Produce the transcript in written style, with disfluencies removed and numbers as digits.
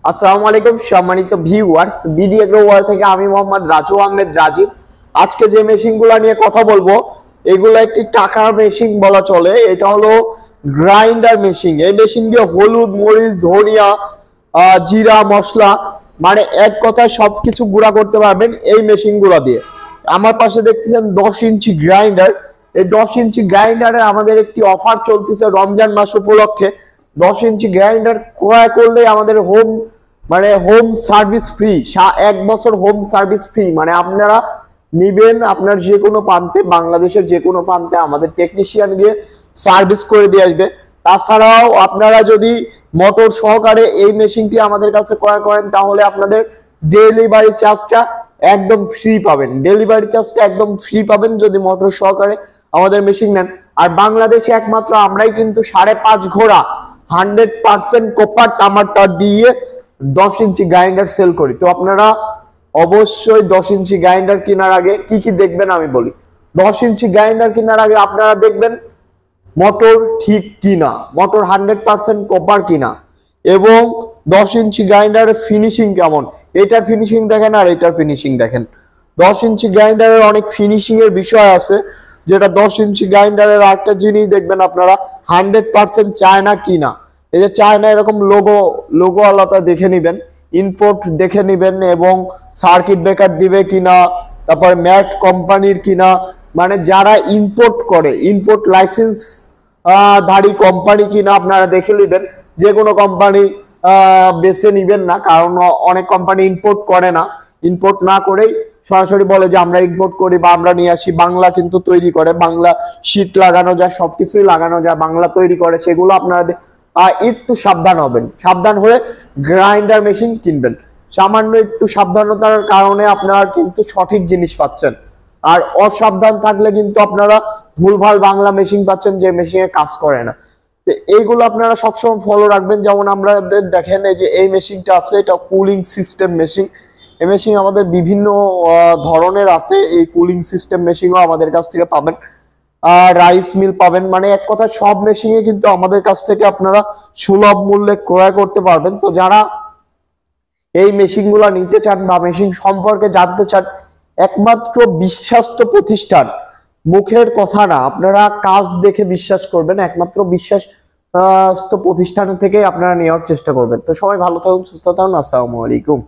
আসসালামু আলাইকুম সম্মানিত ভিউয়ার্স, বিডি এগ্রো ওয়ার্ল্ড থেকে আমি মোহাম্মদ রাজু আহমেদ রাজীব। আজকে যে মেশিনগুলো নিয়ে কথা বলবো এগুলো একটি টাকার মেশিন বলা চলে। এটা হলো গ্রাইন্ডার মেশিন। এই মেশিন দিয়ে হলুদ, মরিচ, ধনিয়া, জিরা, মশলা মানে এক কথায় সবকিছু গুঁড়া করতে পারবেন এই মেশিনগুলো দিয়ে। আমার পাশে দেখতেছেন 10 ইঞ্চি গ্রাইন্ডার। এই 10 ইঞ্চি গ্রাইন্ডারে আমাদের একটি অফার চলতেছে রমজান মাস উপলক্ষে। 10 ইঞ্চি গ্রাইন্ডার ক্রয় করলে আমাদের হোম সার্ভিস ফ্রি, 1 বছর হোম সার্ভিস ফ্রি। মানে আপনারা নিবেন, আপনার যে কোনো প্রান্তে, বাংলাদেশের যে কোনো প্রান্তে আমাদের টেকনিশিয়ান গিয়ে সার্ভিস করে দিয়ে আসবে। তাছাড়াও আপনারা যদি মোটর সহকারে এই মেশিনটি আমাদের কাছে ক্রয় করেন তাহলে আপনাদের ডেলিভারি চার্জটা একদম ফ্রি পাবেন। ডেলিভারি চার্জটা একদম ফ্রি পাবেন যদি মোটর সহকারে আমাদের মেশিন নেন। আর বাংলাদেশে একমাত্র আমরাই কিন্তু 5.5 ঘোড়া 100% কপার তামার তার দিয়ে 10 ইঞ্চি গ্রাইন্ডার সেল করি। তো আপনারা অবশ্যই 10 ইঞ্চি গ্রাইন্ডার কেনার আগে কি কি দেখবেন আমি বলি। 10 ইঞ্চি গ্রাইন্ডার কেনার আগে আপনারা দেখবেন মোটর ঠিক কিনা, মোটর 100% কপার কিনা, এবং 10 ইঞ্চি গ্রাইন্ডারের ফিনিশিং কেমন, এটার ফিনিশিং দেখেন আর এটার ফিনিশিং দেখেন। 10 ইঞ্চি গ্রাইন্ডারের অনেক ফিনিশিং এর বিষয় আছে, যেটা 10 ইঞ্চি গ্রাইন্ডারের আরেকটা জিনিস দেখবেন আপনারা 100% চায়না কিনা। এই যে চায়না এরকম লোগো আলাদা দেখে নিবেন, ইনপোর্ট দেখে নিবেন, এবং সার্কিট ব্রেকার দিবে কিনা, তারপর ম্যাট কোম্পানির কিনা, মানে যারা ইম্পোর্ট করে ইম্পোর্ট লাইসেন্স ধারী কোম্পানি কিনা আপনারা দেখে নেবেন। যে কোনো কোম্পানি বেছে নিবেন না, কারণ অনেক কোম্পানি ইম্পোর্ট করে না। ইম্পোর্ট না করেই সরাসরি বলে যে আমরা ইম্পোর্ট করি বা আমরা নিয়ে আসি। বাংলা কিন্তু তৈরি করে, বাংলা শীট লাগানো যায়, সবকিছুই লাগানো যায়, বাংলা তৈরি করে। সেগুলো আপনারা একটু সাবধান হবেন, সাবধান হয়ে গ্রাইন্ডার মেশিন কিনবেন। সামান্য একটু সাবধানতার কারণে আপনারা কিন্তু সঠিক জিনিস পাচ্ছেন। আর অসাবধান থাকলে কিন্তু আপনারা ভুলভাল বাংলা মেশিন পাচ্ছেন, যে মেশিনে কাজ করে না। তো এইগুলো আপনারা সবসময় ফলো রাখবেন। যেমন আপনাদের দেখেন এই যে এই মেশিনটা আছে, এটা কুলিং সিস্টেম মেশিন। এই মেশিন আমাদের বিভিন্ন ধরনের আছে। এই কুলিং সিস্টেম মেশিনও আমাদের কাছ থেকে পাবেন। রাইস মিল পাবেন, মানে এক কথা সব মেশিনে কিন্তু আমাদের কাছ থেকে আপনারা সুলভ মূল্যে ক্রয় করতে পারবেন। তো যারা এই মেশিনগুলো নিতে চান বা মেশিন সম্পর্কে জানতে চান, একমাত্র বিশ্বস্ত প্রতিষ্ঠান, মুখের কথা না, আপনারা কাজ দেখে বিশ্বাস করবেন, একমাত্র বিশ্বস্ত প্রতিষ্ঠান থেকে আপনারা নেওয়ার চেষ্টা করবেন। তো সবাই ভালো থাকুন, সুস্থ থাকুন। আসসালামু আলাইকুম।